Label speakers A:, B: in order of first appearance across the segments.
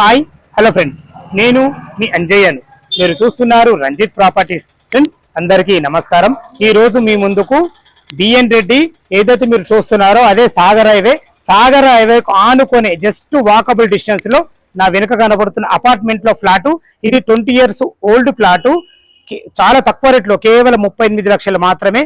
A: Hi hello friends, నేను మీ అంజయ్యను. మీరు చూస్తున్నారు రంజిత్ ప్రాపర్టీస్. ఫ్రెండ్స్ అందరికీ నమస్కారం. ఈ రోజు మీ ముందుకు బిఎన్ రెడ్డి ఏదైతే మీరు చూస్తున్నారో అదే సాగర్ హైవే ఆనుకొని జస్ట్ వాకబుల్ డిస్టెన్స్ లో నా వెనుక కనబడుతున్న అపార్ట్మెంట్ లో ఫ్లాటు. ఇది 20 years ఓల్డ్ ఫ్లాటు. చాలా తక్కువ రేట్లో కేవలం 38 లక్షలు మాత్రమే.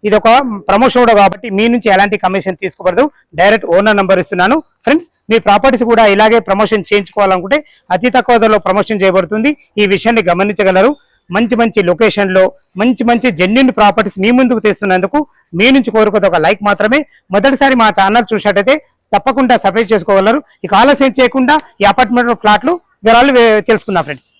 A: ఇది ఒక ప్రమోషన్ కూడా కాబట్టి మీ నుంచి ఎలాంటి కమిషన్ తీసుకోబడదు. డైరెక్ట్ ఓనర్ నంబర్ ఇస్తున్నాను. ఫ్రెండ్స్, మీ ప్రాపర్టీస్ కూడా ఇలాగే ప్రమోషన్ చేయించుకోవాలనుకుంటే అతి తక్కువ ధరలో ప్రమోషన్ చేయబడుతుంది. ఈ విషయాన్ని గమనించగలరు. మంచి మంచి లొకేషన్లో మంచి జెన్యూన్ ప్రాపర్టీస్ మీ ముందుకు తెస్తున్నందుకు మీ నుంచి కోరుకోదు ఒక లైక్ మాత్రమే. మొదటిసారి మా ఛానల్ చూసినట్టయితే తప్పకుండా సబ్స్క్రైబ్ చేసుకోగలరు. ఇక ఆలస్యం చేయకుండా ఈ అపార్ట్మెంట్ ఫ్లాట్లు వివరాలు తెలుసుకుందాం. ఫ్రెండ్స్,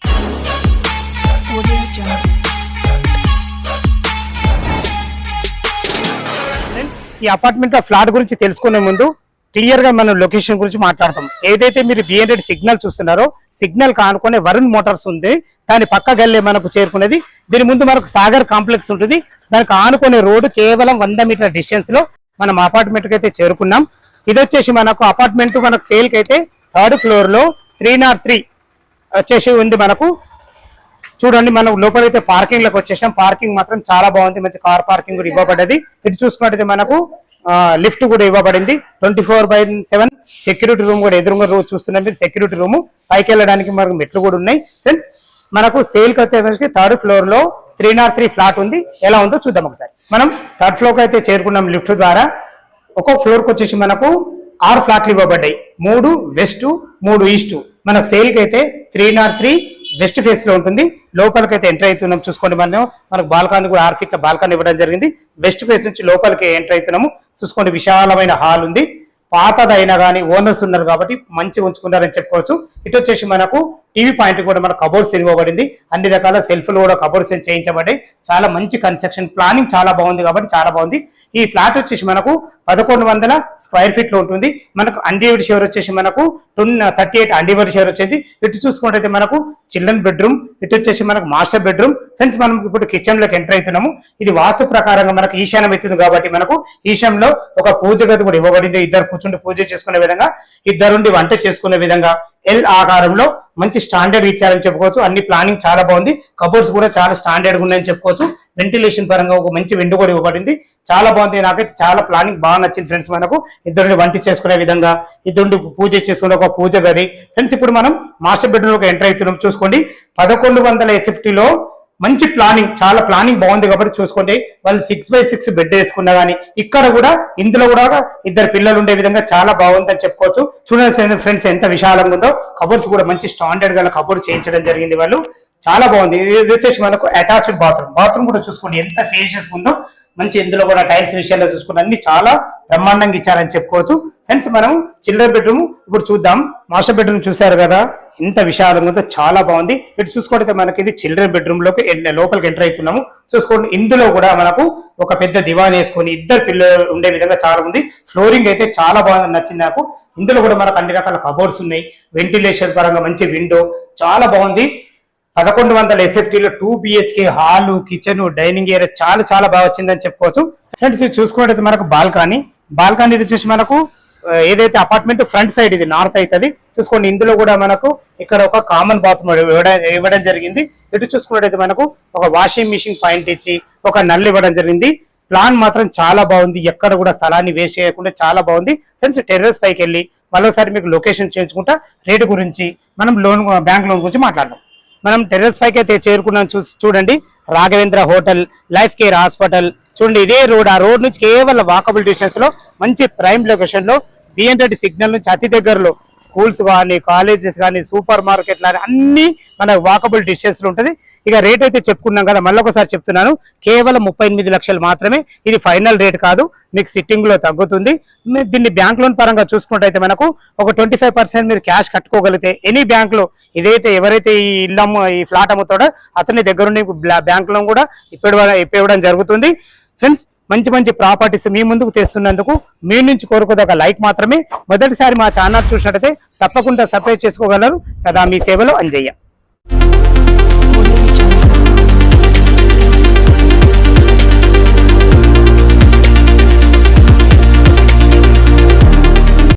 A: ఈ అపార్ట్మెంట్ ఫ్లాట్ గురించి తెలుసుకునే ముందు క్లియర్ గా మనం లొకేషన్ గురించి మాట్లాడతాం. ఏదైతే మీరు బిఎన్ రెడ్డి సిగ్నల్ చూస్తున్నారో సిగ్నల్ కానుకునే వరుణ్ మోటార్స్ ఉంది. దాని పక్క గల్లే మనకు చేరుకునేది. దీని ముందు మనకు సాగర్ కాంప్లెక్స్ ఉంటుంది. దానికి ఆనుకునే రోడ్డు కేవలం 100 మీటర్ల డిస్టెన్స్ లో మనం అపార్ట్మెంట్ కి అయితే చేరుకున్నాం. ఇది వచ్చేసి మనకు అపార్ట్మెంట్ మనకు సేల్ కి అయితే 3rd floor లో 303 వచ్చేసి ఉంది. మనకు చూడండి, మనం లోపలైతే పార్కింగ్ లకు వచ్చేసాం. పార్కింగ్ మాత్రం చాలా బాగుంది. మంచి కార్ పార్కింగ్ కూడా ఇవ్వబడ్డది. ఇటు చూసుకున్నట్టయితే మనకు లిఫ్ట్ కూడా ఇవ్వబడింది. 24/7 సెక్యూరిటీ రూమ్ కూడా ఎదురుగా చూస్తున్నట్టు సెక్యూరిటీ రూమ్. పైకి వెళ్ళడానికి మనకు మెట్లు కూడా ఉన్నాయి. ఫ్రెండ్స్, మనకు సేల్ కి వచ్చేసరికి 3rd floor లో 303 ఫ్లాట్ ఉంది. ఎలా ఉందో చూద్దాం ఒకసారి. మనం 3rd floor కి అయితే చేరుకున్నాం లిఫ్ట్ ద్వారా. ఒక్కొక్క ఫ్లోర్ కి వచ్చేసి మనకు 6 ఫ్లాట్లు ఇవ్వబడ్డాయి. 3 వెస్ట్ 3 ఈస్ట్. మన సేల్ కి అయితే 303 వెస్ట్ ఫేస్ లో ఉంటుంది. లోపలికి అయితే ఎంటర్ అవుతున్నాం. చూసుకోండి, మనకు బాల్కనీ కూడా 6 feet బాల్కనీ ఇవ్వడం జరిగింది. వెస్ట్ ఫేస్ నుంచి లోపలికి ఎంటర్ అవుతున్నాము. చూసుకోండి, విశాలమైన హాల్ ఉంది. పాతదైనా కానీ ఓనర్స్ ఉన్నారు కాబట్టి మంచిగా ఉంచుకున్నారని చెప్పుకోవచ్చు. ఇటు వచ్చేసి మనకు టీవీ పాయింట్ కూడా మన కబోర్డ్స్ ఇవ్వబడింది. అన్ని రకాల సెల్ఫ్లు కూడా కబోర్డ్స్ చేయించబడ్డాయి. చాలా మంచి కన్స్ట్రక్షన్ ప్లానింగ్ చాలా బాగుంది కాబట్టి చాలా బాగుంది. ఈ ఫ్లాట్ వచ్చేసి మనకు 1100 square feet లో ఉంటుంది. మనకు అన్డివైడ్ షేర్ వచ్చేసి మనకు 38 అన్డివైడ్ షేర్ వచ్చేది. ఇటు చూసుకుంటే మనకు చిల్డ్రన్ బెడ్రూమ్, ఇటు వచ్చేసి మనకు మాస్టర్ బెడ్రూమ్. ఫ్రెండ్స్, మనం ఇప్పుడు కిచెన్ లోకి ఎంటర్ అవుతున్నాము. ఇది వాస్తు ప్రకారంగా మనకు ఈశాన్యం అవుతుంది కాబట్టి మనకు ఈశాన్యంలో ఒక పూజ గది కూడా ఇవ్వబడింది. ఇద్దరు కూర్చుండి పూజ చేసుకునే విధంగా, ఇద్దరుండి వంట చేసుకునే విధంగా ఎల్ ఆకారంలో మంచి స్టాండర్డ్ ఇచ్చారని చెప్పుకోవచ్చు. అన్ని ప్లానింగ్ చాలా బాగుంది. కబోర్డ్స్ కూడా చాలా స్టాండర్డ్ ఉన్నాయని చెప్పుకోవచ్చు. వెంటిలేషన్ పరంగా ఒక మంచి విండో కూడా ఇవ్వబడింది. చాలా బాగుంది. నాకైతే చాలా ప్లానింగ్ బాగా నచ్చింది. ఫ్రెండ్స్, మనకు ఇద్దరిని వంట చేసుకునే విధంగా, ఇద్దరు పూజ చేసుకునే ఒక పూజ గది. ఫ్రెండ్స్, ఇప్పుడు మనం మాస్టర్ బెడ్రూమ్ లోకి ఎంటర్ అవుతున్నాం. చూసుకోండి, 1100 SFT లో మంచి ప్లానింగ్, చాలా ప్లానింగ్ బాగుంది కాబట్టి చూసుకోండి. వాళ్ళు 6x6 బెడ్ వేసుకున్నా కానీ ఇక్కడ కూడా ఇందులో కూడా ఇద్దరు పిల్లలు ఉండే విధంగా చాలా బాగుంది అని చెప్పుకోవచ్చు. చూడండి ఫ్రెండ్స్, ఎంత విశాలంగా ఉందో. కబోర్డ్స్ కూడా మంచి స్టాండర్డ్ గా కబోర్డ్ చేయించడం జరిగింది వాళ్ళు. చాలా బాగుంది. ఇది వచ్చేసి మనకు అటాచ్డ్ బాత్రూమ్ కూడా చూసుకోండి ఎంత ఫేషియస్ ఉందో. మంచి ఇందులో కూడా టైల్స్ విషయాల్లో చూసుకుని అన్ని చాలా బ్రహ్మాండంగా ఇచ్చారని చెప్పుకోవచ్చు. ఫ్రెండ్స్, మనం చిల్డ్రన్ బెడ్రూమ్ ఇప్పుడు చూద్దాం. మాస్టర్ బెడ్రూమ్ చూసారు కదా, ఇంత విశాలంగా ఉందో, చాలా బాగుంది. ఇటు చూసుకోండి, మనకి ఇది చిల్డ్రన్ బెడ్రూమ్ లోకి లోపలికి ఎంటర్ అవుతున్నాము. చూసుకోండి, ఇందులో కూడా మనకు ఒక పెద్ద దివాన్ వేసుకొని ఇద్దరు పిల్లలు ఉండే విధంగా చాలా ఉంది. ఫ్లోరింగ్ అయితే చాలా బాగుంది, నచ్చింది నాకు. ఇందులో కూడా మనకు అన్ని రకాల కబోర్డ్స్ ఉన్నాయి. వెంటిలేషన్ పరంగా మంచి విండో, చాలా బాగుంది. 1100 SFT లో 2 BHK hall, kitchen, dining area చాలా బాగా వచ్చిందని చెప్పుకోవచ్చు. ఫ్రెండ్స్, ఇది చూసుకున్నట్లయితే మనకు బాల్కనీ ఇది వచ్చేసి మనకు ఏదైతే అపార్ట్మెంట్ ఫ్రంట్ సైడ్ ఇది నార్త్ అవుతుంది. చూసుకోండి, ఇందులో కూడా మనకు ఇక్కడ ఒక కామన్ బాత్రూమ్ ఇవ్వడం జరిగింది. ఇటు చూసుకున్నట్టయితే మనకు ఒక వాషింగ్ మిషన్ పాయింట్ ఇచ్చి ఒక నల్లు ఇవ్వడం జరిగింది. ప్లాన్ మాత్రం చాలా బాగుంది. ఎక్కడ కూడా స్థలాన్ని వేస్ట్ చేయకుండా చాలా బాగుంది. ఫ్రెండ్స్, టెర్రస్ పైకి వెళ్ళి మరోసారి మీకు లొకేషన్ చేయించుకుంటా రేటు గురించి మనం బ్యాంక్ లోన్ గురించి మాట్లాడదాం. మనం టెర్రస్ పైకి అయితే చేరుకున్నాం. చూడండి, Raghavendra hotel, life care hospital చూడండి. ఇదే రోడ్, ఆ రోడ్ నుంచి కేవలం వాకబుల్ డిస్టెన్స్ లో మంచి ప్రైమ్ లొకేషన్ లో బిఎన్ రెడ్డి సిగ్నల్ నుంచి అతి దగ్గరలో స్కూల్స్ కానీ, కాలేజెస్ కానీ, సూపర్ మార్కెట్ కానీ అన్ని మన వాకబుల్ డిస్టెన్స్ లో ఉంటుంది. ఇక రేట్ అయితే చెప్పుకున్నాం కదా, మళ్ళీ ఒకసారి చెప్తున్నాను, కేవలం 38 లక్షలు మాత్రమే. ఇది ఫైనల్ రేట్ కాదు, మీకు సిట్టింగ్ లో తగ్గుతుంది. దీన్ని బ్యాంక్ లోన్ పరంగా చూసుకున్నట్టయితే మనకు ఒక 25% మీరు క్యాష్ కట్టుకోగలిగితే ఎనీ బ్యాంక్ లో ఎవరైతే ఈ ఈ ఫ్లాట్ అమ్ముతాడో అతని దగ్గర బ్యాంక్ లోన్ కూడా ఇప్పివ్వడం జరుగుతుంది. ఫ్రెండ్స్, మంచి ప్రాపర్టీస్ మీ ముందుకు తెస్తున్నందుకు మీ నుంచి కోరుకోదు ఒక లైక్ మాత్రమే. మొదటిసారి మా ఛానల్ చూసినట్టయితే తప్పకుండా సబ్స్క్రైబ్ చేసుకోగలరు. సదా మీ సేవలో అంజయ్య.